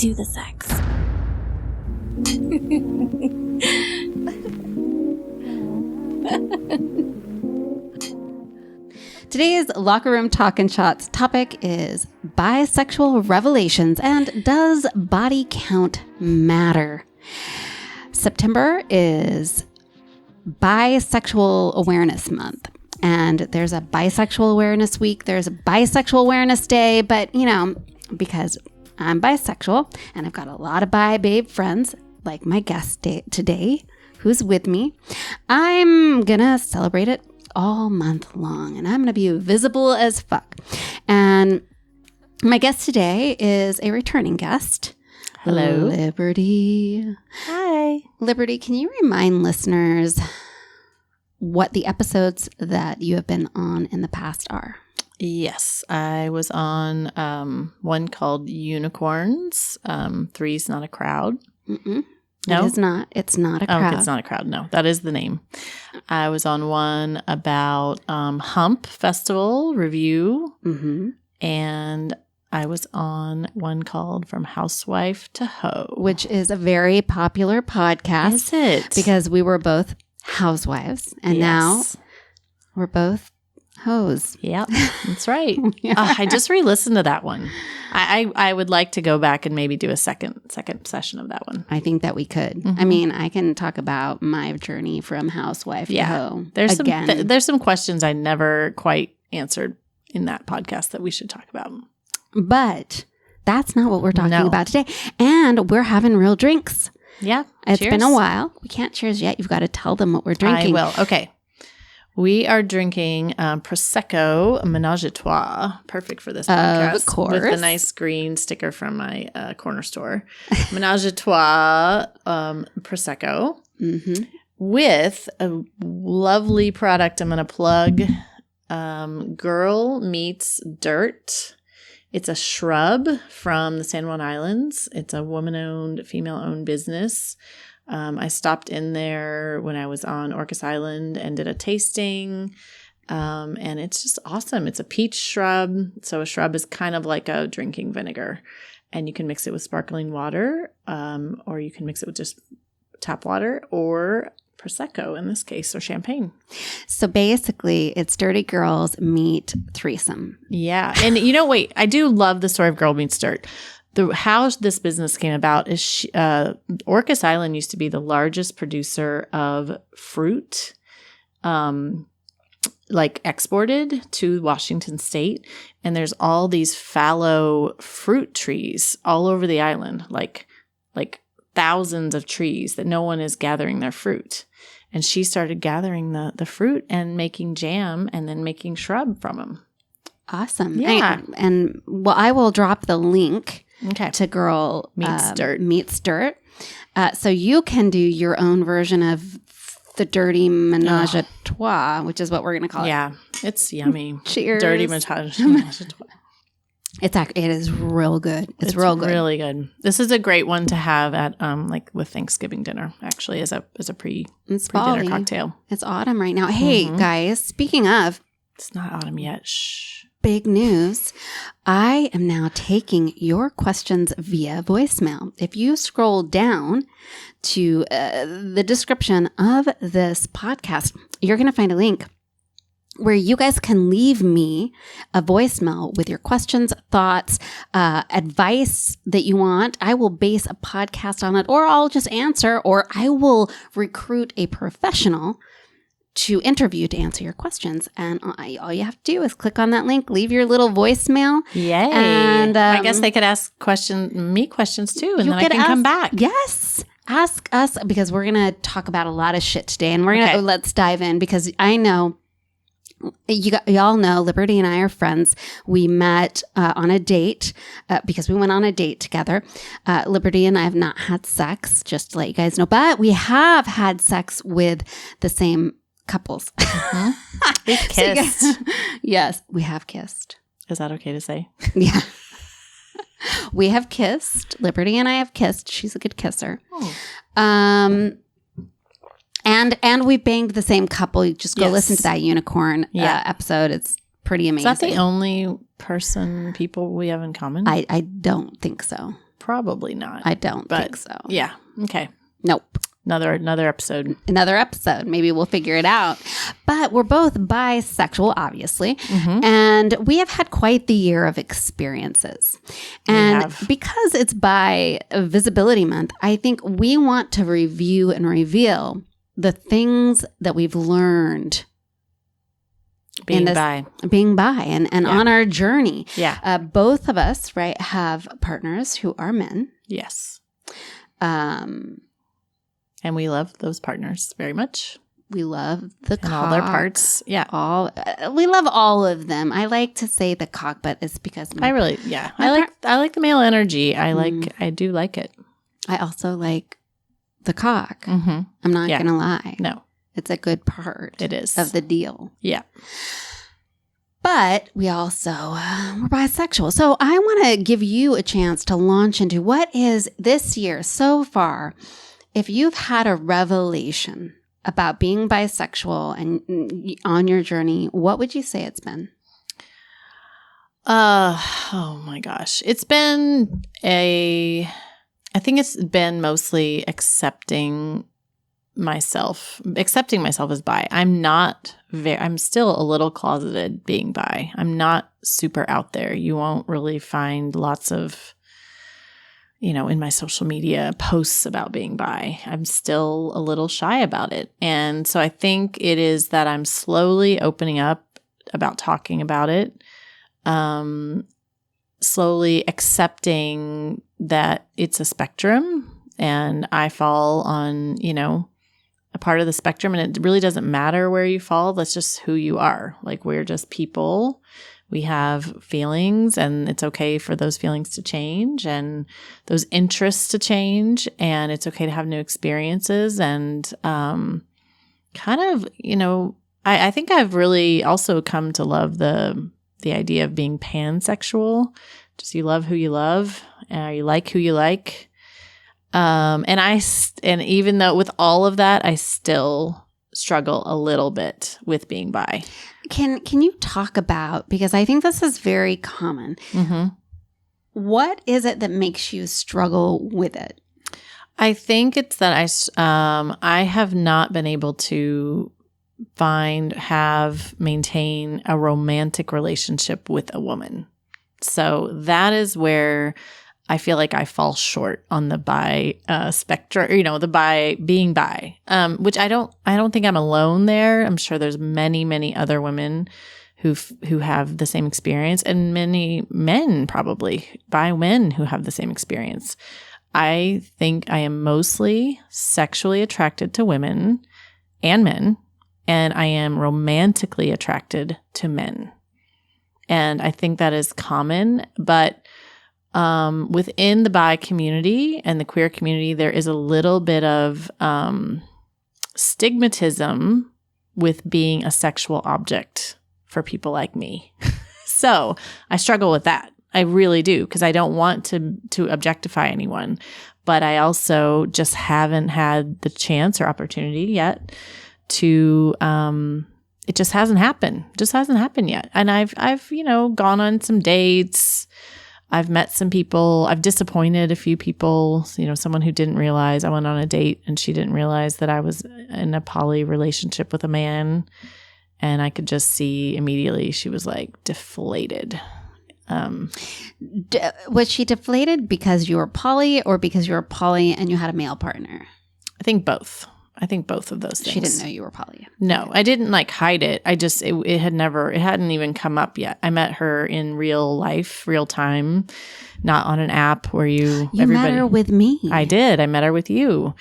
do the sex. Today's Locker Room Talkin' Shots topic is bisexual revelations and does body count matter? September is Bisexual Awareness Month. And there's a Bisexual Awareness Week. There's a Bisexual Awareness Day. But, you know, because I'm bisexual and I've got a lot of bi babe friends, like my guest today, who's with me, I'm going to celebrate it all month long. And I'm going to be visible as fuck. And my guest today is a returning guest. Hello. Liberty. Hi. Liberty, can you remind listeners what the episodes that you have been on in the past are? Yes, I was on one called Unicorns. Three's Not a Crowd. Mm-mm. No? It is not. It's not a crowd. Oh, it's not a crowd. No, that is the name. I was on one about Hump Festival Review. Mm-hmm. And I was on one called From Housewife to Hoe. Which is a very popular podcast. Is it? Because we were both housewives. And now we're both hoes. Yep, that's right. Yeah. I just re-listened to that one. I would like to go back and maybe do a second session of that one. I think that we could. Mm-hmm. I mean, I can talk about my journey from housewife to hoe. There's again. there's some questions I never quite answered in that podcast that we should talk about. But that's not what we're talking about today. And we're having real drinks. Yeah. It's cheers. been a while. We can't cheers yet. You've got to tell them what we're drinking. I will. Okay. We are drinking Prosecco Ménage à Trois. Perfect for this podcast. Of course. With the nice green sticker from my corner store. Ménage à Trois Prosecco. Mm-hmm. With a lovely product I'm going to plug. Girl Meets Dirt. It's a shrub from the San Juan Islands. It's a woman-owned, female-owned business. I stopped in there when I was on Orcas Island and did a tasting. And it's just awesome. It's a peach shrub. So a shrub is kind of like a drinking vinegar. And you can mix it with sparkling water, or you can mix it with just tap water or Prosecco in this case, or champagne. So basically, it's Dirty Girls Meet Threesome. Yeah. And wait, I do love the story of Girl Meets Dirt. How this business came about is Orcas Island used to be the largest producer of fruit, like exported to Washington State. And there's all these fallow fruit trees all over the island, like thousands of trees that no one is gathering their fruit. And she started gathering the fruit and making jam and then making shrub from them. Awesome. Yeah. And I will drop the link to Girl Meets Dirt. Meets Dirt. So you can do your own version of the Dirty Ménage à Trois, which is what we're going to call it. Yeah. It's yummy. Cheers. Dirty Ménage à Trois. It is real good. It's real good. Really good. This is a great one to have at with Thanksgiving dinner, actually, as a pre-dinner cocktail. It's autumn right now. Hey, guys, speaking of, it's not autumn yet. Shh. Big news. I am now taking your questions via voicemail. If you scroll down to the description of this podcast, you're going to find a link where you guys can leave me a voicemail with your questions, thoughts, advice that you want. I will base a podcast on it, or I'll just answer, or I will recruit a professional to interview to answer your questions. And all you have to do is click on that link, leave your little voicemail. Yay. And I guess they could ask me questions too, and then I can come back. Yes. Ask us, because we're going to talk about a lot of shit today. And we're going to, let's dive in, because I know, y'all know, Liberty and I are friends. We met on a date because we went on a date together. Liberty and I have not had sex, just to let you guys know, but we have had sex with the same couples. We've kissed. Yes, we have kissed. Is that okay to say? Yeah. We have kissed. Liberty and I have kissed. She's a good kisser. And we banged the same couple. You just go listen to that unicorn episode. It's pretty amazing. Is that the only people we have in common? I don't think so. Probably not. I don't think so. Yeah. Okay. Nope. Another episode. Another episode. Maybe we'll figure it out. But we're both bisexual, obviously. And we have had quite the year of experiences. And because it's Bi Visibility Month, I think we want to review and reveal the things that we've learned being bi and on our journey. Yeah. Both of us, right, have partners who are men. Yes. And we love those partners very much. We love the cock. And all their parts. Yeah. We love all of them. I like to say the cock, but it's because I like the male energy. I do like it. I also like the cock. I'm not going to lie. No. It's a good part. It is. Of the deal. Yeah. But we also, we're bisexual. So I want to give you a chance to launch into what is this year so far. If you've had a revelation about being bisexual and on your journey, what would you say it's been? Oh my gosh. I think it's been mostly accepting myself as bi. I'm still a little closeted being bi. I'm not super out there. You won't really find lots of, in my social media posts about being bi. I'm still a little shy about it. And so I think it is that I'm slowly opening up about talking about it, slowly accepting that it's a spectrum and I fall on, a part of the spectrum, and it really doesn't matter where you fall. That's just who you are. Like, we're just people. We have feelings, and it's okay for those feelings to change and those interests to change, and it's okay to have new experiences. And I think I've really also come to love the idea of being pansexual. Just you love who you love, and you like who you like. And even though with all of that, I still struggle a little bit with being bi. Can you talk about, because I think this is very common. What is it that makes you struggle with it? I think it's that I have not been able to maintain a romantic relationship with a woman. So that is where I feel like I fall short on the bi spectrum, being bi, which I don't think I'm alone there. I'm sure there's many, many other women who have the same experience, and many men, probably bi men, who have the same experience. I think I am mostly sexually attracted to women and men, and I am romantically attracted to men. And I think that is common, but within the bi community and the queer community, there is a little bit of stigmatism with being a sexual object for people like me. So I struggle with that. I really do, because I don't want to objectify anyone, but I also just haven't had the chance or opportunity yet to. It just hasn't happened. It just hasn't happened yet. And I've gone on some dates. I've met some people. I've disappointed a few people. Someone who didn't realize I went on a date and she didn't realize that I was in a poly relationship with a man. And I could just see immediately she was like deflated. Was she deflated because you were poly, or because you were poly and you had a male partner? I think both. I think both of those things. She didn't know you were poly. No, I didn't hide it. I just, it hadn't even come up yet. I met her in real life, real time, not on an app where you met her with me. I did. I met her with you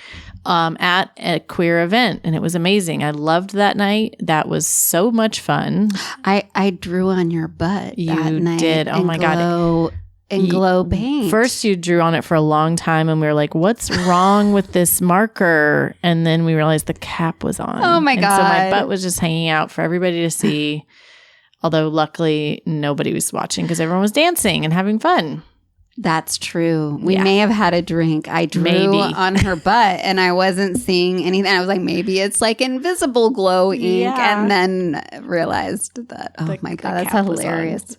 at a queer event, and it was amazing. I loved that night. That was so much fun. I drew on your butt that night. You did. Oh my God. And glow paint. First, you drew on it for a long time, and we were like, what's wrong with this marker? And then we realized the cap was on. Oh my God. So my butt was just hanging out for everybody to see. Although luckily nobody was watching because everyone was dancing and having fun. That's true. We may have had a drink. I drew on her butt and I wasn't seeing anything. I was like, maybe it's like invisible glow ink. And then realized that, oh my God, that's hilarious.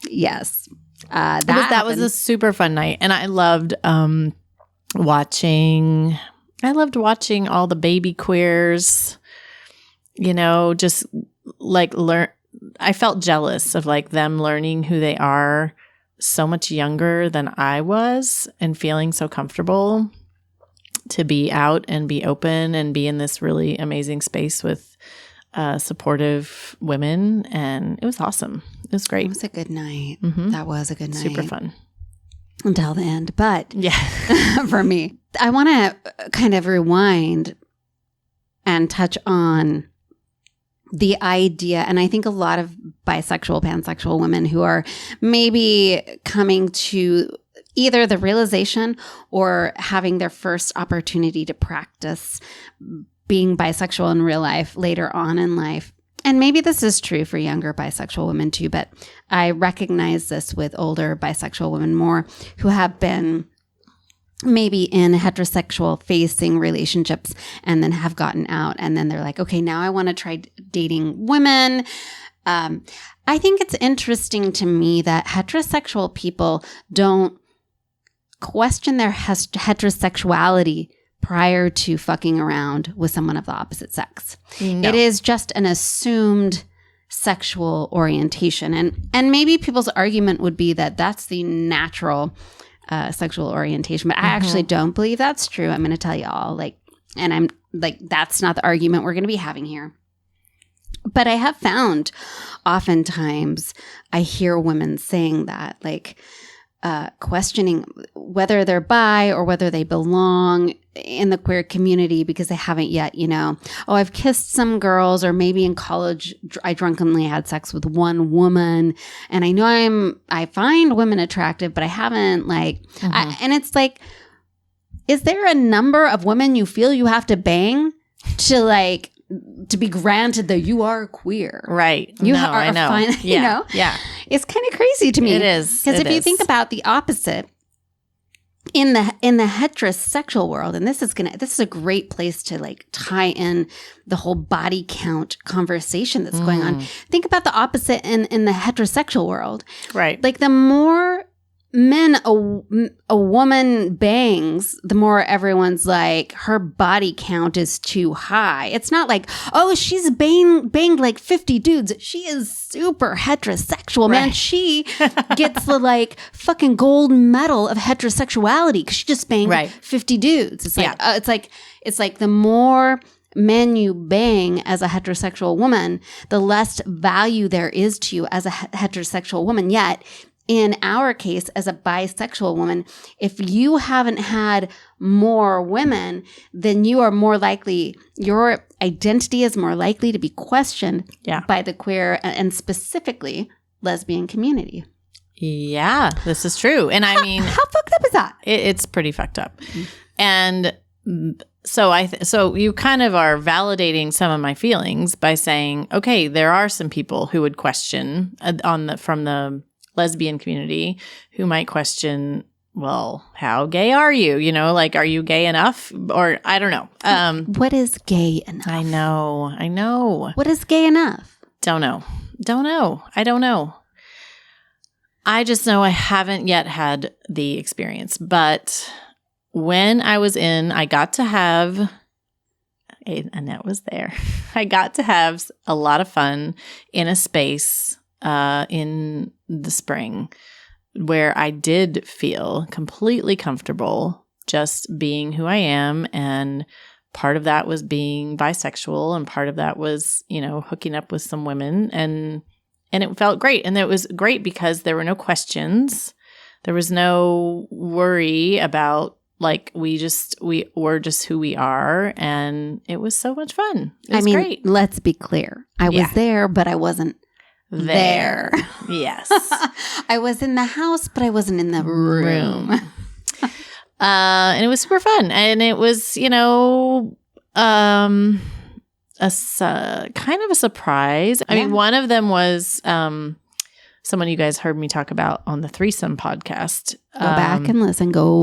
Yes. That was a super fun night. And I loved watching all the baby queers, just like learn. I felt jealous of like them learning who they are so much younger than I was and feeling so comfortable to be out and be open and be in this really amazing space with supportive women. And it was awesome. It was great. It was a good night. Mm-hmm. That was a good night. Super fun. Until the end. But yeah, for me, I want to kind of rewind and touch on the idea, and I think a lot of bisexual, pansexual women who are maybe coming to either the realization or having their first opportunity to practice being bisexual in real life later on in life. And maybe this is true for younger bisexual women too, but I recognize this with older bisexual women more who have been maybe in heterosexual facing relationships and then have gotten out. And then they're like, okay, now I want to try dating women. I think it's interesting to me that heterosexual people don't question their heterosexuality prior to fucking around with someone of the opposite sex. No. It is just an assumed sexual orientation. And maybe people's argument would be that that's the natural sexual orientation, but I actually don't believe that's true. I'm going to tell you all, and I'm like, that's not the argument we're going to be having here. But I have found oftentimes I hear women saying that, questioning whether they're bi or whether they belong in the queer community because they haven't yet, I've kissed some girls, or maybe in college I drunkenly had sex with one woman and I know I find women attractive, but I haven't and it's like, is there a number of women you feel you have to bang to be granted that you are queer? Right. I know. Fine, yeah. Yeah. It's kind of crazy to me. It is. Because if you think about the opposite in the heterosexual world, and this is a great place to tie in the whole body count conversation that's going on. Think about the opposite in the heterosexual world. Right. The more men a woman bangs, the more everyone's like, her body count is too high. It's not like, oh, she's banged like 50 dudes. She is super heterosexual, man. She gets the fucking gold medal of heterosexuality because she just banged 50 dudes. It's like, it's like the more men you bang as a heterosexual woman, the less value there is to you as a heterosexual woman. Yet in our case, as a bisexual woman, if you haven't had more women, then you are more likely, your identity is more likely to be questioned by the queer and specifically lesbian community. Yeah, this is true. And I mean, how fucked up is that? It's pretty fucked up. And so you kind of are validating some of my feelings by saying, okay, there are some people who would question from the lesbian community who might question, well, how gay are you? Are you gay enough? Or I don't know. What is gay enough? I know. What is gay enough? Don't know. I don't know. I just know I haven't yet had the experience. But when I was I got to have, Annette was there. I got to have a lot of fun in a space in the spring where I did feel completely comfortable just being who I am. And part of that was being bisexual, and part of that was, hooking up with some women, and it felt great. And it was great because there were no questions. There was no worry about we were just who we are, and it was so much fun. It was great. Let's be clear. I was there, but I wasn't there. Yes. I was in the house, but I wasn't in the room. And it was super fun. And it was, kind of a surprise. I mean, one of them was someone you guys heard me talk about on the Threesome podcast. Go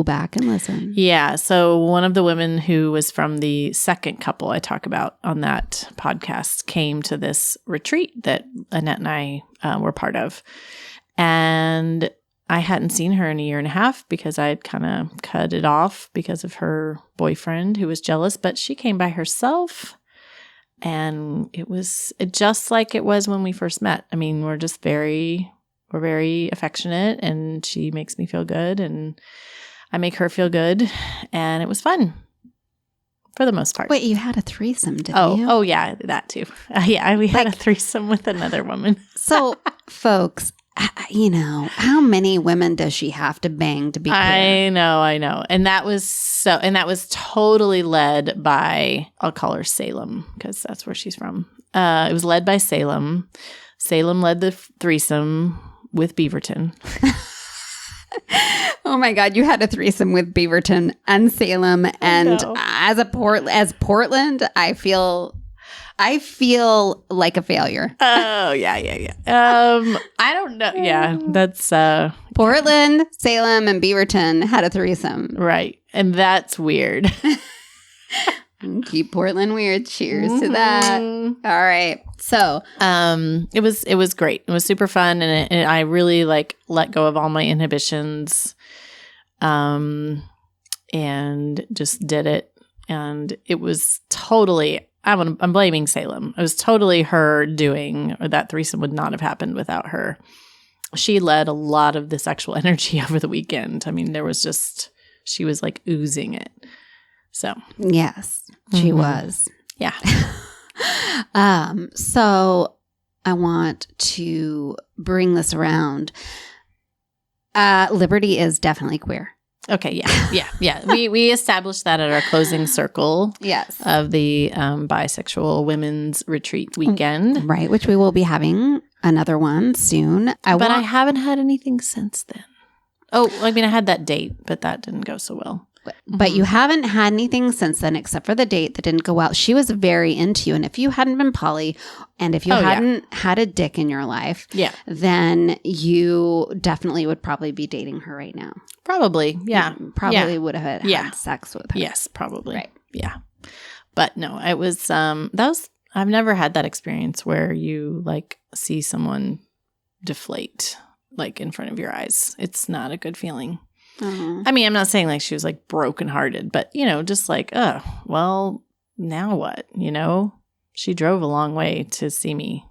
back and listen. Yeah. So one of the women who was from the second couple I talk about on that podcast came to this retreat that Annette and I were part of. And I hadn't seen her in a year and a half because I had kind of cut it off because of her boyfriend who was jealous. But she came by herself, and it was just like it was when we first met. I mean, we're very affectionate, and she makes me feel good, and I make her feel good, and it was fun for the most part. Wait, you had a threesome, didn't you? Oh yeah, that too. Yeah, we had a threesome with another woman. So, folks, how many women does she have to bang to be clear? I know. And that was totally led by, I'll call her Salem because that's where she's from. It was led by Salem. Salem led the threesome with Beaverton. Oh my God, you had a threesome with Beaverton and Salem, and as Portland, I feel like a failure. Oh yeah. I don't know. Yeah, that's Portland, Salem, and Beaverton had a threesome, right, and that's weird. Keep Portland weird. Cheers to that. All right. So, it was great. It was super fun, and I really let go of all my inhibitions, and just did it. And it was totally. I'm blaming Salem. It was totally her doing, or that threesome would not have happened without her. She led a lot of the sexual energy over the weekend. I mean, she was like oozing it. So yes, she was. Yeah. So I want to bring this around. Liberty is definitely queer. Okay. Yeah. We established that at our closing circle. Yes. Of the bisexual women's retreat weekend. Right. Which we will be having another one soon. I haven't had anything since then. Oh, I mean, I had that date, but that didn't go so well. But you haven't had anything since then except for the date that didn't go well. She was very into you. And if you hadn't been poly and if you hadn't had a dick in your life, then you definitely would probably be dating her right now. Probably. Yeah. You probably would have had sex with her. Yes, probably. Right. Yeah. But no, it was, I've never had that experience where you see someone deflate in front of your eyes. It's not a good feeling. Uh-huh. I mean, I'm not saying she was brokenhearted, but just well, now what? She drove a long way to see me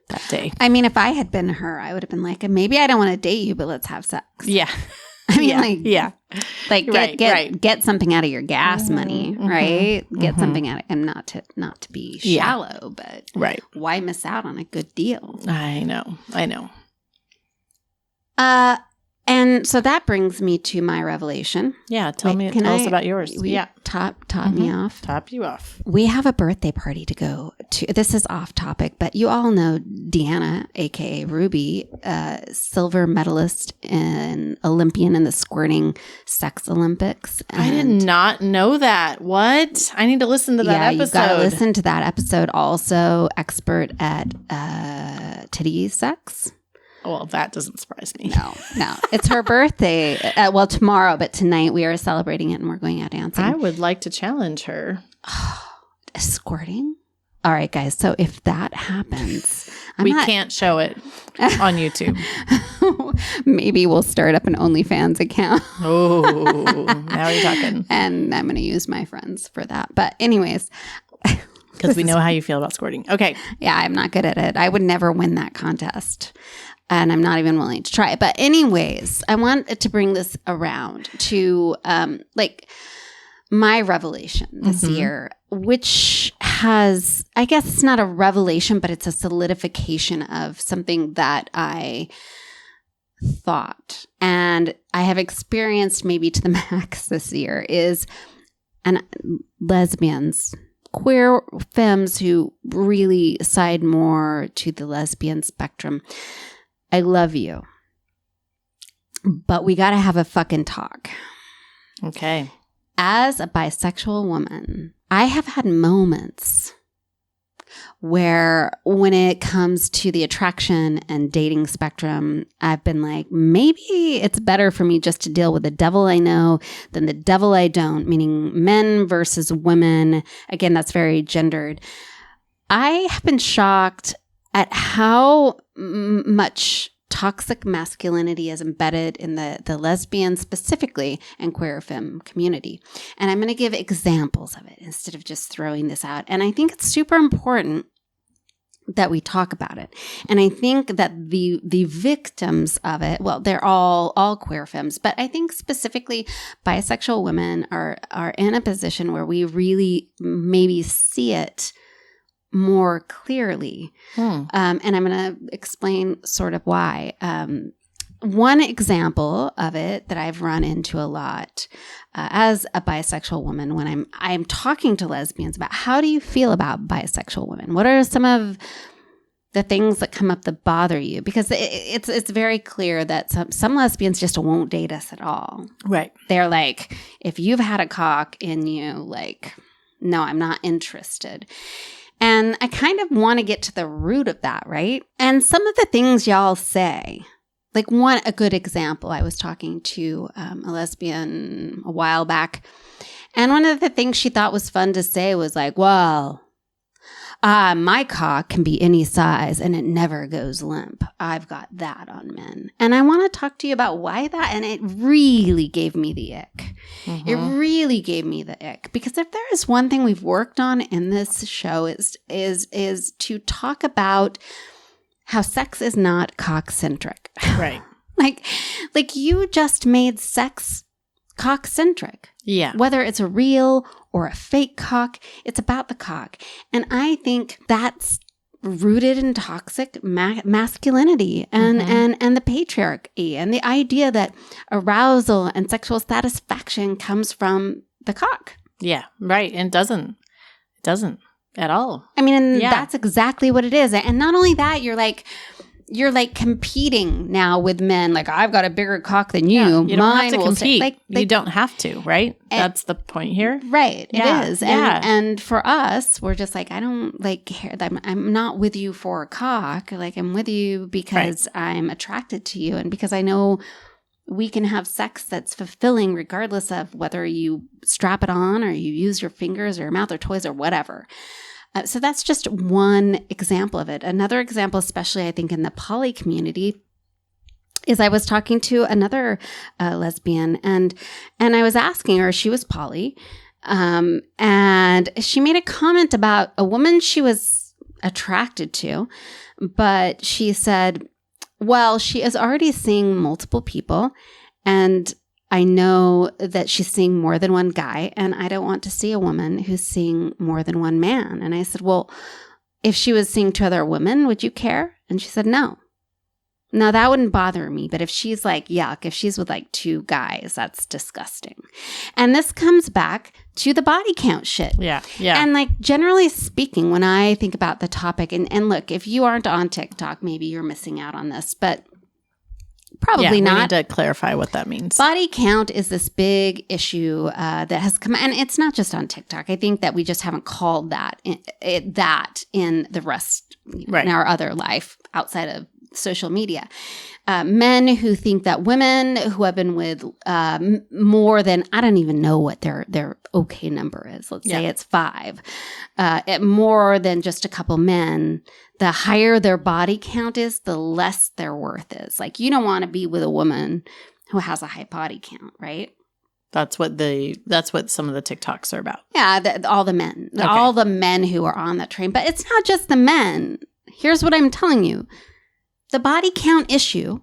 that day. I mean, if I had been her, I would have been like, maybe I don't want to date you, but let's have sex. Yeah. I mean, right. Get something out of your gas money, right? Get something out of, and not to be shallow, but why miss out on a good deal? I know. And so that brings me to my revelation. Yeah, tell us about yours. Top me off. Top you off. We have a birthday party to go to. This is off topic, but you all know Deanna, aka Ruby, silver medalist and Olympian in the squirting sex Olympics. And I did not know that. What? I need to listen to that episode. Yeah, you've got to listen to that episode. Also, expert at titty sex. Well, that doesn't surprise me. No. It's her birthday. Tomorrow, but tonight we are celebrating it and we're going out dancing. I would like to challenge her. Squirting? All right, guys. So if that happens, we can't show it on YouTube. Maybe we'll start up an OnlyFans account. Oh, now you're talking. And I'm going to use my friends for that. But anyways. Because we know how you feel about squirting. Okay. Yeah, I'm not good at it. I would never win that contest. And I'm not even willing to try it. But anyways, I want to bring this around to my revelation this year, which has, I guess it's not a revelation, but it's a solidification of something that I thought and I have experienced maybe to the max this year is lesbians, queer femmes who really side more to the lesbian spectrum. I love you, but we got to have a fucking talk. Okay. As a bisexual woman, I have had moments where when it comes to the attraction and dating spectrum, I've been like, maybe it's better for me just to deal with the devil I know than the devil I don't, meaning men versus women. Again, that's very gendered. I have been shocked at how much toxic masculinity is embedded in the lesbian specifically and queer femme community. And I'm going to give examples of it instead of just throwing this out. And I think it's super important that we talk about it. And I think that the victims of it, well, they're all queer femmes, but I think specifically bisexual women are in a position where we really maybe see it more clearly. And I'm going to explain sort of why. One example of it that I've run into a lot as a bisexual woman when I'm talking to lesbians about how do you feel about bisexual women? What are some of the things that come up that bother you? Because it's very clear that some lesbians just won't date us at all. Right. They're like, if you've had a cock in you, like, no, I'm not interested. And I kind of want to get to the root of that, right? And some of the things y'all say, like a good example, I was talking to a lesbian a while back, and one of the things she thought was fun to say was like, well, my cock can be any size and it never goes limp. I've got that on men. And I want to talk to you about why that, and it really gave me the ick. Mm-hmm. It really gave me the ick, because if there is one thing we've worked on in this show is to talk about how sex is not cock-centric. Right. like you just made sex cock-centric. Yeah. Whether it's a real or a fake cock, it's about the cock. And I think that's rooted in toxic masculinity and the patriarchy and the idea that arousal and sexual satisfaction comes from the cock. Yeah, right. And it doesn't at all. I mean, that's exactly what it is. And not only that, you're like competing now with men. Like, I've got a bigger cock than you. Yeah, you don't have to compete. Like, you don't have to, right? That's the point here. Right. Yeah, it is. yeah. And for us, we're just like, I don't like care. I'm not with you for a cock. Like, I'm with you because I'm attracted to you and because I know we can have sex that's fulfilling regardless of whether you strap it on or you use your fingers or your mouth or toys or whatever. So that's just one example of it. Another example, especially I think in the poly community, is I was talking to another lesbian and I was asking her, she was poly, and she made a comment about a woman she was attracted to, but she said, well, she is already seeing multiple people, and I know that she's seeing more than one guy, and I don't want to see a woman who's seeing more than one man. And I said, well, if she was seeing two other women, would you care? And she said, no. Now, that wouldn't bother me, but if she's like, yuck, if she's with like two guys, that's disgusting. And this comes back to the body count shit. Yeah, yeah. And like, generally speaking, when I think about the topic, and look, if you aren't on TikTok, maybe you're missing out on this, but probably not. We need to clarify what that means. Body count is this big issue that has come, and it's not just on TikTok. I think that we just haven't called that in the rest, in our other life outside of social media. Men who think that women who have been with more than, I don't even know what their okay number is. Let's say it's 5. More than just a couple men, the higher their body count is, the less their worth is. Like, you don't want to be with a woman who has a high body count, right? That's what some of the TikToks are about. Yeah, all the men. Okay. All the men who are on that train. But it's not just the men. Here's what I'm telling you. The body count issue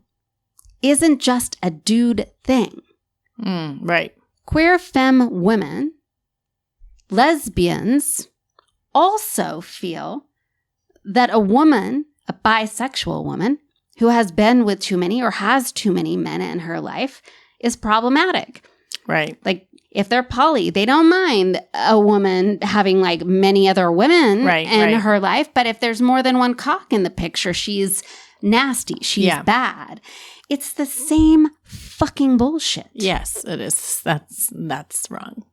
isn't just a dude thing. Right. Queer femme women, lesbians, also feel that a woman, a bisexual woman, who has been with too many or has too many men in her life is problematic. Right. Like, if they're poly, they don't mind a woman having like many other women in her life. But if there's more than one cock in the picture, she's nasty. She's bad. It's the same fucking bullshit. Yes, it is. That's wrong.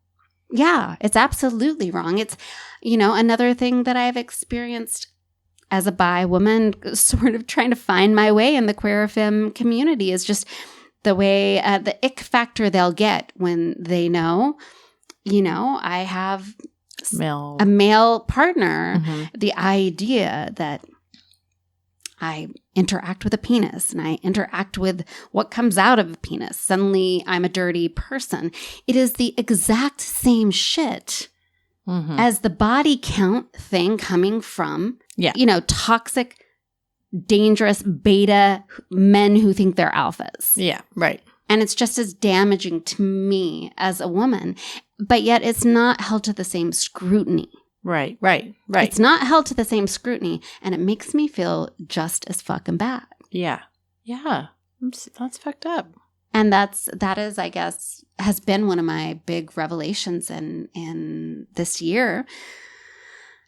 Yeah, it's absolutely wrong. It's, another thing that I've experienced as a bi woman, sort of trying to find my way in the queer femme community, is just the way, the ick factor they'll get when they know, I have a male partner. Mm-hmm. The idea that I interact with a penis and I interact with what comes out of a penis. Suddenly I'm a dirty person. It is the exact same shit as the body count thing coming from, toxic, dangerous beta men who think they're alphas. Yeah, right. And it's just as damaging to me as a woman, but yet it's not held to the same scrutiny. Right. It's not held to the same scrutiny, and it makes me feel just as fucking bad. Yeah. That's fucked up. And that is, I guess, has been one of my big revelations in this year,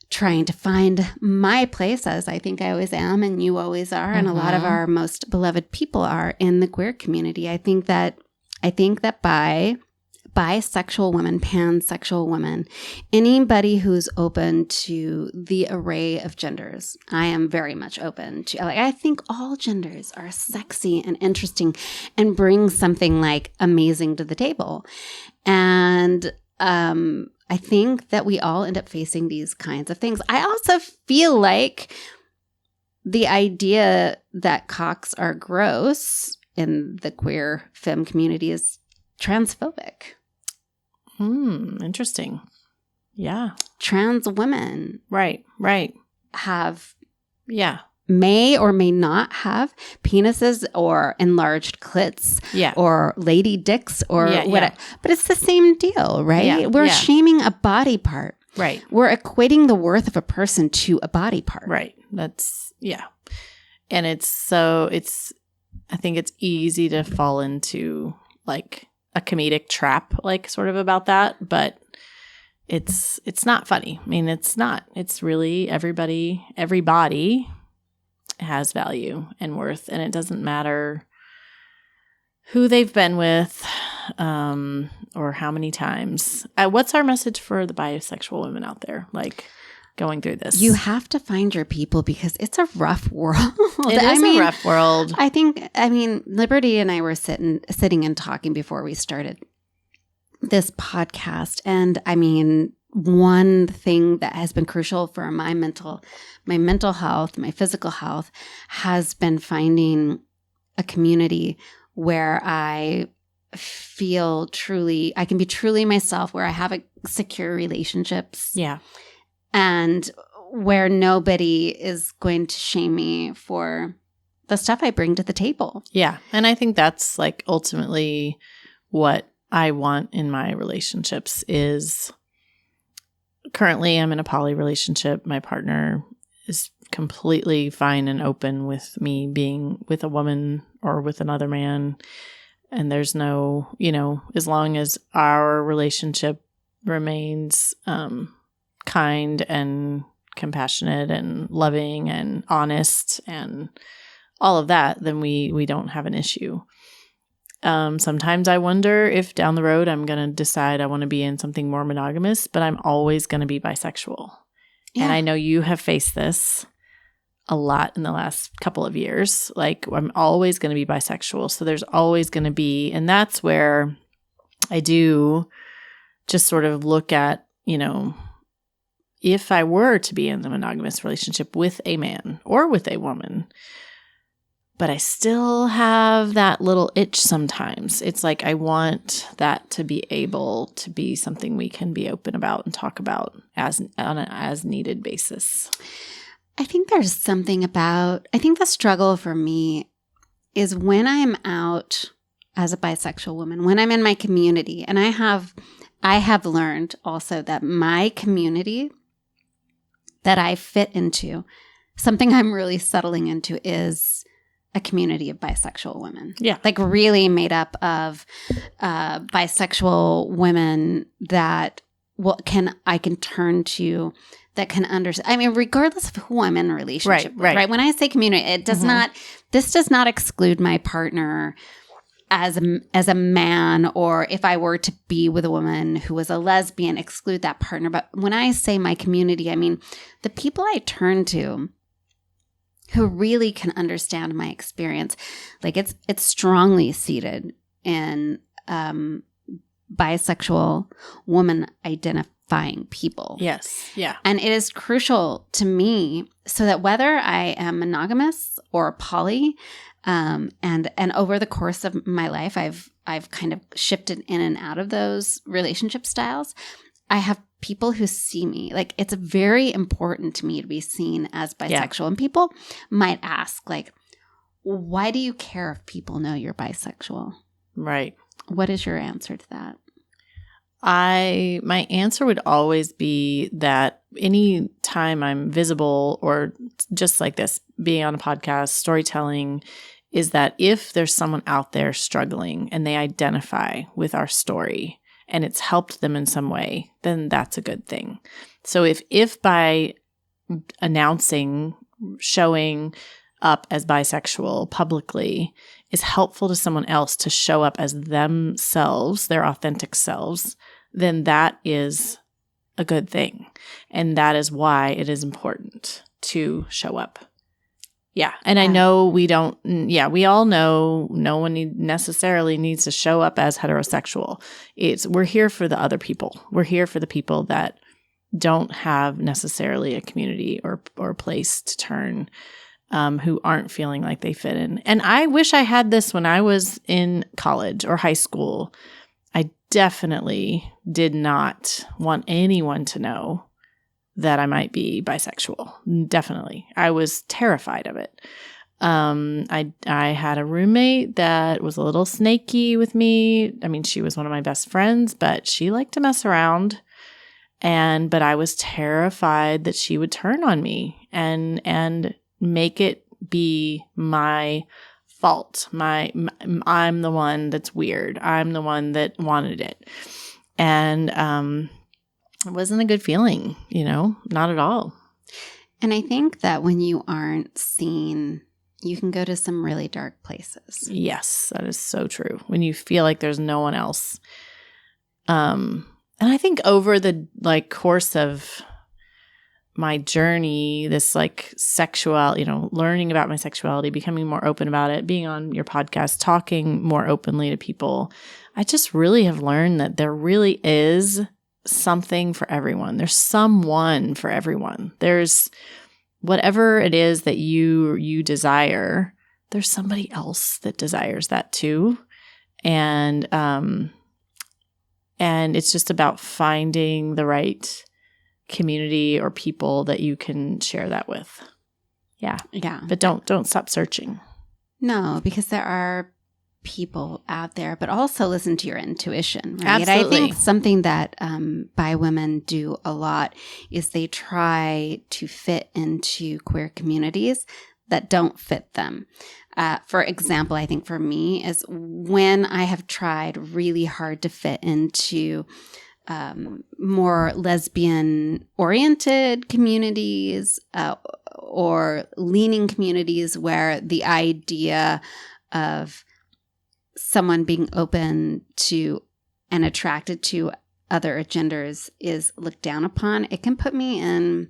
trying to find my place, as I think I always am, and you always are, and a lot of our most beloved people are in the queer community. I think that bisexual women, pansexual women, anybody who's open to the array of genders. I am very much open to, I think all genders are sexy and interesting and bring something amazing to the table. And I think that we all end up facing these kinds of things. I also feel like the idea that cocks are gross in the queer femme community is transphobic. Interesting. Yeah. Trans women. Right. Have. Yeah. May or may not have penises or enlarged clits. Yeah. Or lady dicks or whatever. Yeah. But it's the same deal, right? Yeah. We're shaming a body part. Right. We're equating the worth of a person to a body part. Right. That's, yeah. And I think it's easy to fall into a comedic trap, sort of about that, but it's not funny. I mean, it's not. It's really every body has value and worth, and it doesn't matter who they've been with or how many times. What's our message for the bisexual women out there, going through this? You have to find your people because it's a rough world. It is a rough world. I mean, Liberty and I were sitting and talking before we started this podcast. And I mean, one thing that has been crucial for my mental health, my physical health, has been finding a community where I feel I can be truly myself, where I have secure relationships. Yeah. And where nobody is going to shame me for the stuff I bring to the table. Yeah. And I think that's ultimately what I want in my relationships is currently I'm in a poly relationship. My partner is completely fine and open with me being with a woman or with another man. And there's no, as long as our relationship remains kind and compassionate and loving and honest and all of that, then we don't have an issue. Sometimes I wonder if down the road I'm going to decide I want to be in something more monogamous, but I'm always going to be bisexual. Yeah. And I know you have faced this a lot in the last couple of years. I'm always going to be bisexual. So there's always going to be, and that's where I do just sort of look at, if I were to be in the monogamous relationship with a man or with a woman, but I still have that little itch sometimes. It's I want that to be able to be something we can be open about and talk about on an as needed basis. I think there's something I think the struggle for me is when I'm out as a bisexual woman, when I'm in my community, and I have learned also that my community that I fit into, something I'm really settling into is a community of bisexual women. Yeah. Really made up of bisexual women that I can turn to, that can understand. I mean, regardless of who I'm in a relationship with, right? When I say community, it does this does not exclude my partner as a man, or if I were to be with a woman who was a lesbian, exclude that partner. But when I say my community, I mean the people I turn to who really can understand my experience. It's strongly seated in bisexual woman people. Yes. Yeah. And it is crucial to me so that whether I am monogamous or poly, and over the course of my life, I've kind of shifted in and out of those relationship styles. I have people who see me. Like, it's very important to me to be seen as bisexual. And people might ask, like, why do you care if people know you're bisexual? Right. What is your answer to that? My answer would always be that any time I'm visible or just like this, being on a podcast, storytelling, is that if there's someone out there struggling and they identify with our story and it's helped them in some way, then that's a good thing. So if by announcing, showing up as bisexual publicly is helpful to someone else to show up as themselves, their authentic selves, then that is a good thing. And that is why it is important to show up. Yeah. And I know we all know no one necessarily needs to show up as heterosexual. We're here for the other people. We're here for the people that don't have necessarily a community or place to turn, who aren't feeling like they fit in. And I wish I had this when I was in college or high school. I definitely did not want anyone to know that I might be bisexual. Definitely. I was terrified of it. I had a roommate that was a little snaky with me. I mean, she was one of my best friends, but she liked to mess around. But I was terrified that she would turn on me and make it be my fault. I'm the one that's weird. I'm the one that wanted it. And it wasn't a good feeling, not at all. And I think that when you aren't seen, you can go to some really dark places. Yes, that is so true. When you feel like there's no one else. And I think over the course of my journey, this sexual, learning about my sexuality, becoming more open about it, being on your podcast, talking more openly to people, I just really have learned that there really is something for everyone. There's someone for everyone. There's whatever it is that you desire, there's somebody else that desires that too. And it's just about finding the right community or people that you can share that with. Yeah. Yeah. But don't stop searching. No, because there are people out there, but also listen to your intuition, right? Absolutely. I think something that bi women do a lot is they try to fit into queer communities that don't fit them. For example, I think for me is when I have tried really hard to fit into more lesbian-oriented communities or leaning communities where the idea of someone being open to and attracted to other genders is looked down upon, it can put me in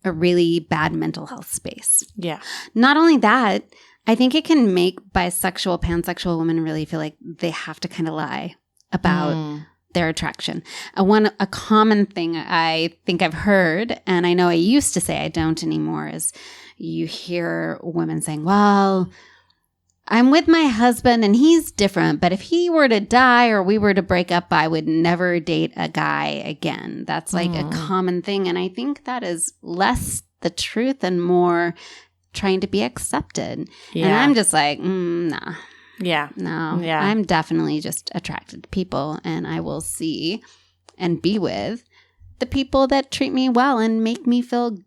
a really bad mental health space. Yeah. Not only that, I think it can make bisexual, pansexual women really feel like they have to kind of lie about their attraction. A common thing I think I've heard, and I know I used to say, I don't anymore, is you hear women saying, well, I'm with my husband and he's different, but if he were to die or we were to break up, I would never date a guy again. That's a common thing. And I think that is less the truth and more trying to be accepted. Yeah. And I'm just like, nah. Yeah. No. Yeah. I'm definitely just attracted to people, and I will see and be with the people that treat me well and make me feel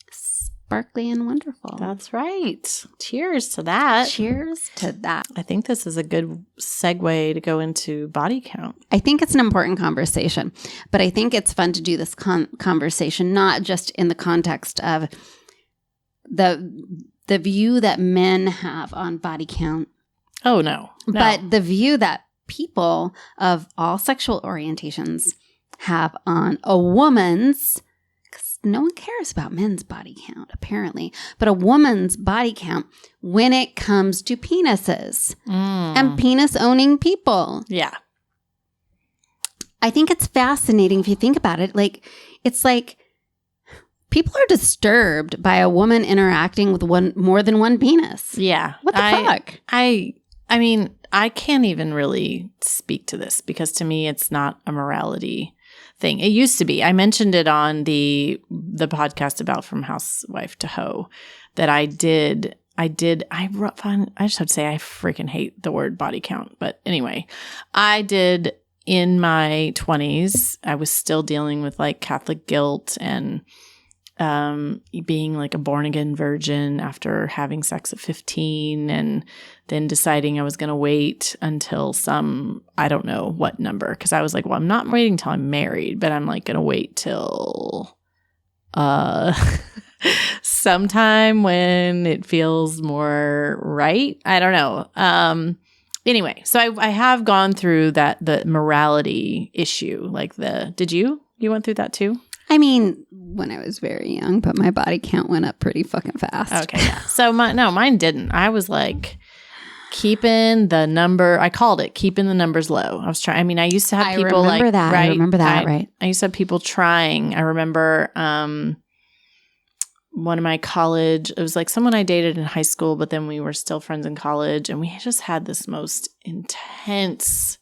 sparkly and wonderful. That's right. Cheers to that. Cheers to that. I think this is a good segue to go into body count. I think it's an important conversation, but I think it's fun to do this conversation not just in the context of the view that men have on body count. Oh, no. But the view that people of all sexual orientations have on a woman's, because no one cares about men's body count, apparently, but a woman's body count when it comes to penises and penis-owning people. Yeah. I think it's fascinating if you think about it. Like, it's like people are disturbed by a woman interacting with more than one penis. Yeah. What the fuck? I mean, I can't even really speak to this because to me, it's not a morality thing. It used to be. I mentioned it on the podcast about From Housewife to Hoe that I just have to say I freaking hate the word body count. But anyway, I did in my 20s. I was still dealing with like Catholic guilt and being like a born again virgin after having sex at 15 and then deciding I was going to wait until I don't know what number. Cause I was like, well, I'm not waiting till I'm married, but I'm like going to wait till, sometime when it feels more right. I don't know. Anyway, so I have gone through the morality issue. Like you went through that too? I mean, when I was very young, but my body count went up pretty fucking fast. Okay, yeah. So mine didn't. I was like keeping the number. I called it keeping the numbers low. I was trying. I mean, I used to have people like that. Right, I remember that. Right. I used to have people trying. I remember one of my college. It was like someone I dated in high school, but then we were still friends in college, and we just had this most intense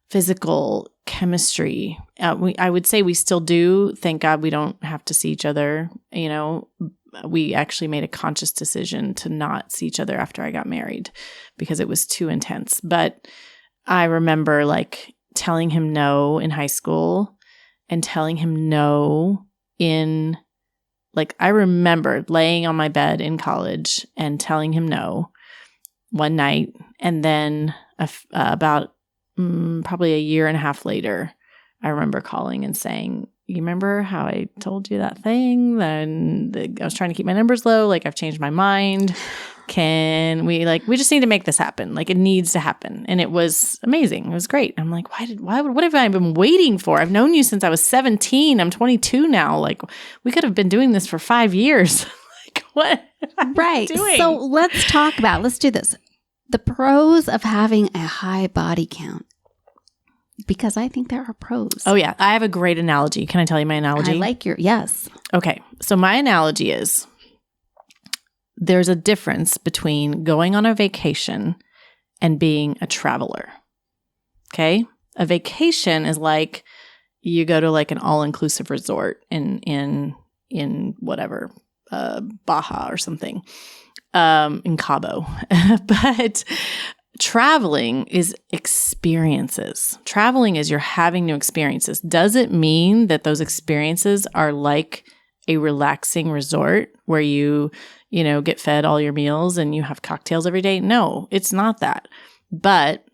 physical chemistry. I would say we still do. Thank God we don't have to see each other. You know, we actually made a conscious decision to not see each other after I got married because it was too intense. But I remember like telling him no in high school and telling him no in like, I remember laying on my bed in college and telling him no one night. And then about probably a year and a half later, I remember calling and saying, you remember how I told you that thing? Then I was trying to keep my numbers low. Like, I've changed my mind. Can we we just need to make this happen. Like, it needs to happen. And it was amazing. It was great. I'm like, what have I been waiting for? I've known you since I was 17. I'm 22 now. Like, we could have been doing this for 5 years. Like, what am I doing? So let's do this. The pros of having a high body count. Because I think there are pros. Oh, yeah. I have a great analogy. Can I tell you my analogy? I like yes. Okay. So my analogy is there's a difference between going on a vacation and being a traveler. Okay? A vacation is like you go to like an all-inclusive resort in whatever, Baja or something, in Cabo. But traveling is experiences. Traveling is you're having new experiences. Does it mean that those experiences are like a relaxing resort where you get fed all your meals and you have cocktails every day? No, it's not that. But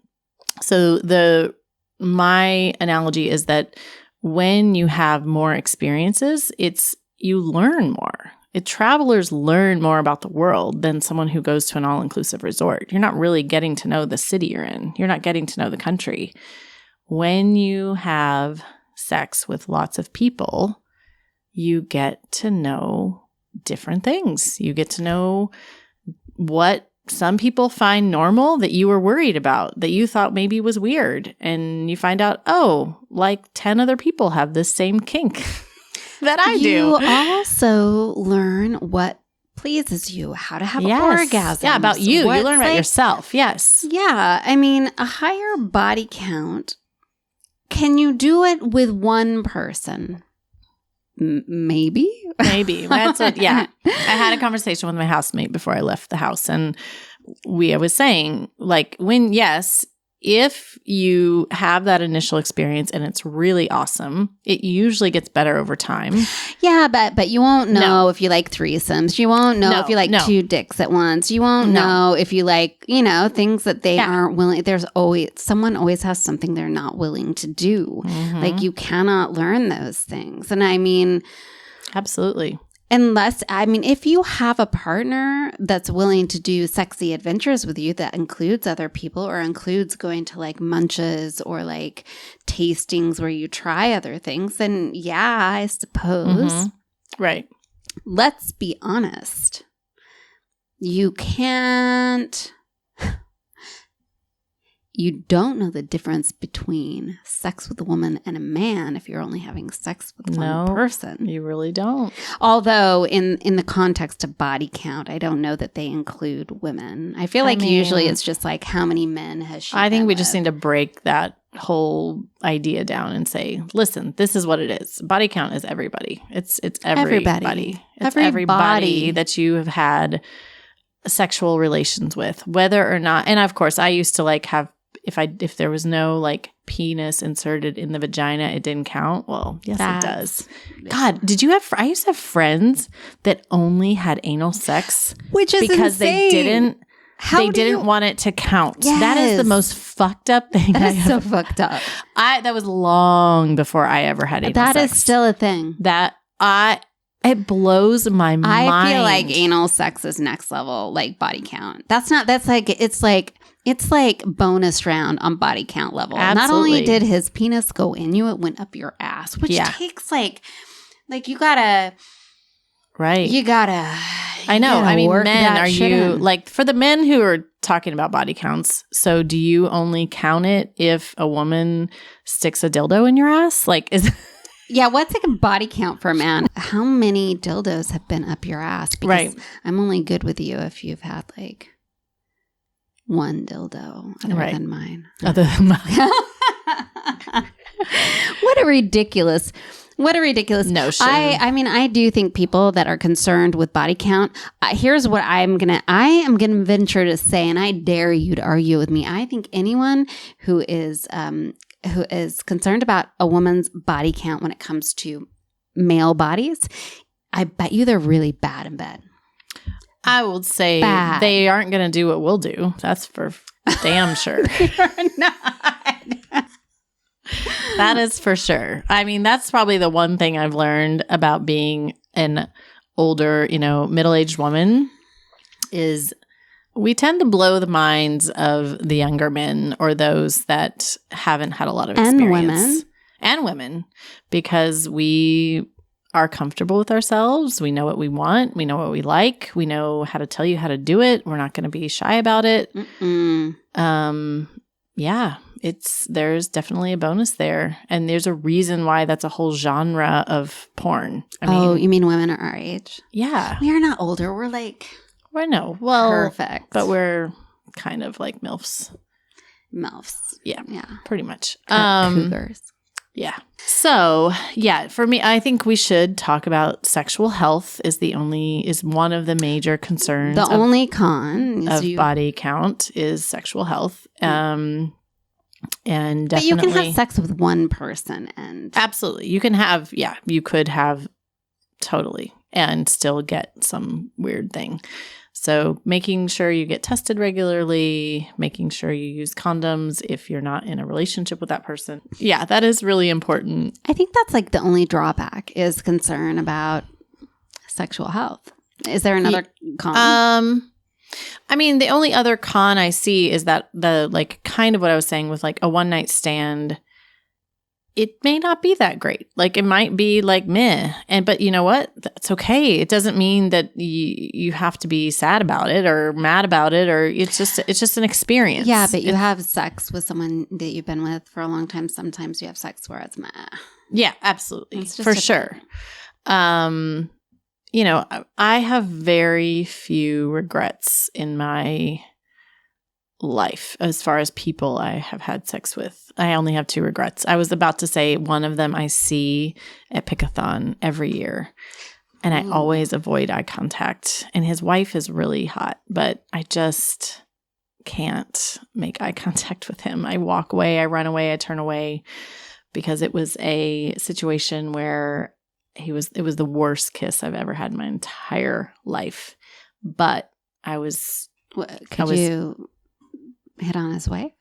so my analogy is that when you have more experiences, you learn more. Travelers learn more about the world than someone who goes to an all-inclusive resort. You're not really getting to know the city you're in. You're not getting to know the country. When you have sex with lots of people, you get to know different things. You get to know what some people find normal that you were worried about, that you thought maybe was weird. And you find out, oh, like 10 other people have this same kink. That I do. You also learn what pleases you, how to have orgasms. Yeah, about you. You learn about yourself. Yes. Yeah. I mean, a higher body count, can you do it with one person? Maybe. That's what, yeah. I had a conversation with my housemate before I left the house, and I was saying, like, if you have that initial experience and it's really awesome, it usually gets better over time. Yeah, but you won't know if you like threesomes. You won't know if you like two dicks at once. You won't know if you like, things that they aren't willing. Someone always has something they're not willing to do. Mm-hmm. Like, you cannot learn those things. And I mean, absolutely. If you have a partner that's willing to do sexy adventures with you that includes other people or includes going to like munches or like tastings where you try other things, then yeah, I suppose. Mm-hmm. Right. Let's be honest. You can't. you don't know the difference between sex with a woman and a man if you're only having sex with one person. You really don't. Although in the context of body count, I don't know that they include women. I feel like usually it's just like how many men has she I think been we with? just need to break that whole idea down and say, listen, this is what it is. Body count is everybody. It's everybody. It's everybody that you have had sexual relations with, whether or not. And of course, I used to like have, if there was no like penis inserted in the vagina, it didn't count. Well, yes, it does. God, did you have? I used to have friends that only had anal sex, which is because insane. they didn't want it to count. Yes. That is the most fucked up thing. That is so fucked up. That was long before I ever had anal sex. That is still a thing. It blows my mind. I feel like anal sex is next level, like body count. It's like bonus round on body count level. Absolutely. Not only did his penis go in you, it went up your ass, which takes like you gotta. Right. You gotta. I know. I mean, men, are you in. like, for the men who are talking about body counts, so do you only count it if a woman sticks a dildo in your ass? Like, is. Yeah, what's like a body count for a man? How many dildos have been up your ass? Because right. I'm only good with you if you've had like one dildo other than mine. Other than mine. What a ridiculous notion. I mean, I do think people that are concerned with body count, here's what I am gonna venture to say, and I dare you to argue with me. I think anyone who is concerned about a woman's body count when it comes to male bodies, I bet you they're really bad in bed. I would say they aren't going to do what we'll do. That's for damn sure. You're not. That is for sure. I mean, that's probably the one thing I've learned about being an older, middle-aged woman is we tend to blow the minds of the younger men or those that haven't had a lot of experience. And women, because we are comfortable with ourselves. We know what we want. We know what we like. We know how to tell you how to do it. We're not going to be shy about it. Yeah, there's definitely a bonus there. And there's a reason why that's a whole genre of porn. I mean, you mean women are our age? Yeah. We are not older. We're like... perfect. But we're kind of like MILFs. Yeah. Pretty much. Cougars. Yeah. So, yeah, for me, I think we should talk about sexual health is one of the major concerns. The only con of body count is sexual health. And definitely. But you can have sex with one person and. Absolutely. You could have totally and still get some weird thing. So making sure you get tested regularly, making sure you use condoms if you're not in a relationship with that person. Yeah, that is really important. I think that's like the only drawback is concern about sexual health. Is there another con? I mean, the only other con I see is that the like kind of what I was saying with like a one night stand, it may not be that great. Like it might be like meh. But you know what? That's okay. It doesn't mean that you have to be sad about it or mad about it, or it's just an experience. Yeah, but you have sex with someone that you've been with for a long time. Sometimes you have sex where it's meh. Yeah, absolutely. For sure. I have very few regrets in my life as far as people I have had sex with. I only have 2 regrets. I was about to say one of them I see at Pickathon every year, and I always avoid eye contact. And his wife is really hot, but I just can't make eye contact with him. I walk away, I run away, I turn away, because it was a situation where it was the worst kiss I've ever had in my entire life. But could you hit on his wife?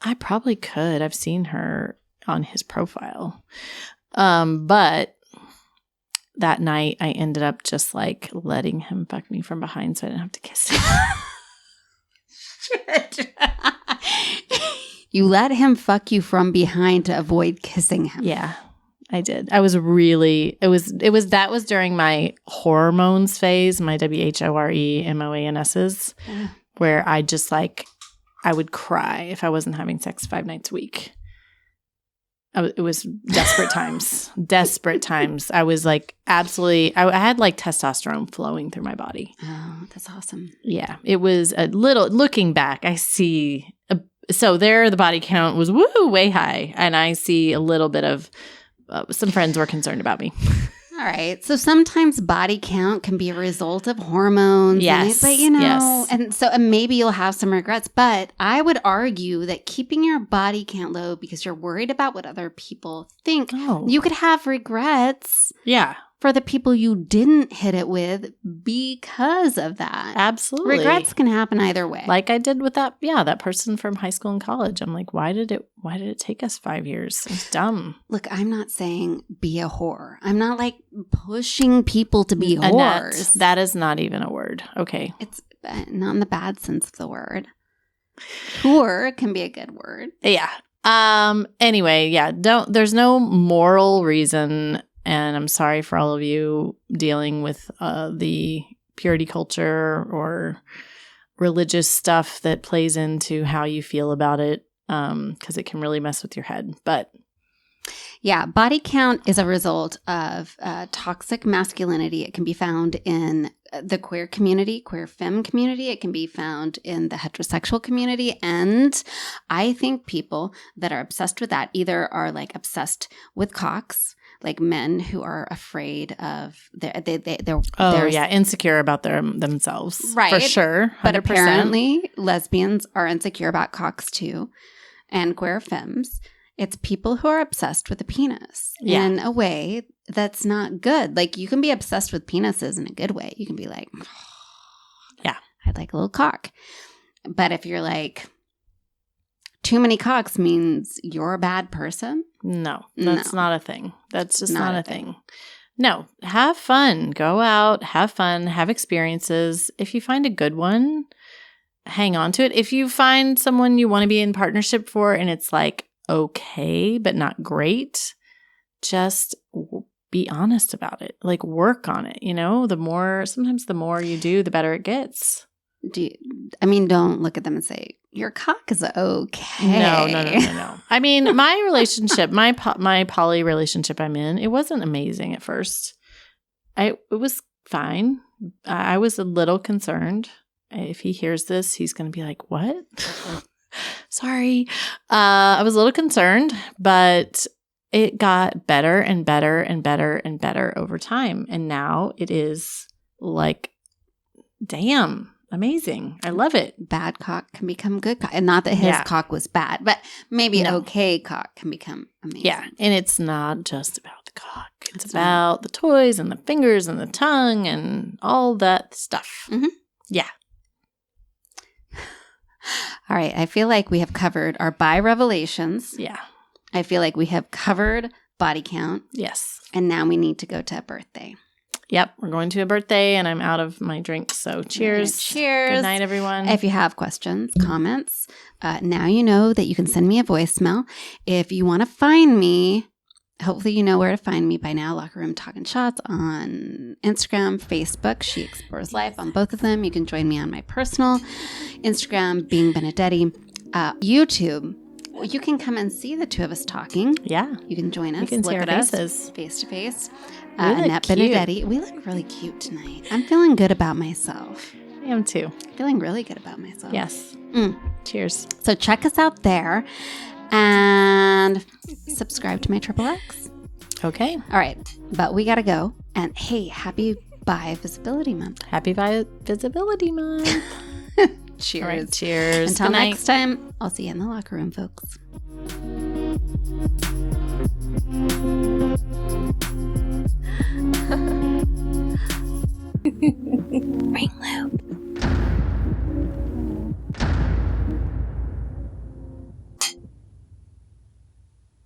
I probably could. I've seen her on his profile. But that night I ended up just like letting him fuck me from behind so I didn't have to kiss him. Shit. You let him fuck you from behind to avoid kissing him. Yeah, I did. I was really, that was during my hormones phase, my WHOREMOANSs, where I just like, I would cry if I wasn't having sex 5 nights a week. It was desperate times. Desperate times. I was like absolutely, I had like testosterone flowing through my body. Oh, that's awesome. Yeah. It was a little, looking back, I see, so there the body count was way high. And I see a little bit of, some friends were concerned about me. All right. So sometimes body count can be a result of hormones. Yes. But, and maybe you'll have some regrets. But I would argue that keeping your body count low because you're worried about what other people think, you could have regrets. Yeah. For the people you didn't hit it with because of that. Absolutely. Regrets can happen either way. Like I did with that person from high school and college. I'm like, why did it take us 5 years? It's dumb. Look, I'm not saying be a whore. I'm not like pushing people to be whores. That is not even a word. Okay. It's not in the bad sense of the word. Whore can be a good word. Yeah. Anyway, yeah, there's no moral reason. And I'm sorry for all of you dealing with the purity culture or religious stuff that plays into how you feel about it, because it can really mess with your head. But yeah, body count is a result of toxic masculinity. It can be found in the queer community, queer femme community. It can be found in the heterosexual community. And I think people that are obsessed with that either are like obsessed with cocks, like men who are afraid of they're insecure about themselves, right? For sure, 100%. But apparently lesbians are insecure about cocks too, and queer femmes. It's people who are obsessed with the penis in a way that's not good. Like you can be obsessed with penises in a good way. You can be like, I'd like a little cock. But if you're like, too many cocks means you're a bad person. No, that's not a thing. That's just not a thing. No, have fun. Go out, have fun, have experiences. If you find a good one, hang on to it. If you find someone you want to be in partnership for and it's like okay, but not great, just be honest about it. Like work on it. Sometimes the more you do, the better it gets. Don't look at them and say, your cock is okay. No. I mean, my relationship, my poly relationship I'm in, it wasn't amazing at first. It was fine. I was a little concerned. If he hears this, he's going to be like, what? Sorry. I was a little concerned, but it got better and better and better and better over time. And now it is like, damn. Amazing. I love it. Bad cock can become good cock. And not that his cock was bad, but maybe okay cock can become amazing. Yeah. And it's not just about the cock. It's about the toys and the fingers and the tongue and all that stuff. Mm-hmm. Yeah. All right. I feel like we have covered our bi revelations. Yeah. I feel like we have covered body count. Yes. And now we need to go to a birthday. Yep, we're going to a birthday and I'm out of my drink. So cheers. Cheers. Good night, everyone. If you have questions, comments, now you know that you can send me a voicemail. If you want to find me, hopefully you know where to find me by now. Locker Room Talking Shots on Instagram, Facebook. She Explores Life on both of them. You can join me on my personal Instagram, Being Benedetti. YouTube. You can come and see the two of us talking. Yeah. You can join us. You can see our faces. Face to face. Annette Benedetti. We look really cute tonight. I'm feeling good about myself. I am too. Feeling really good about myself. Yes. Cheers. So check us out there and subscribe to my XXX. Okay. All right. But we got to go. And hey, happy Bi Visibility Month. Happy Bi Visibility Month. Cheers. All right, cheers. Until next time, I'll see you in the locker room, folks.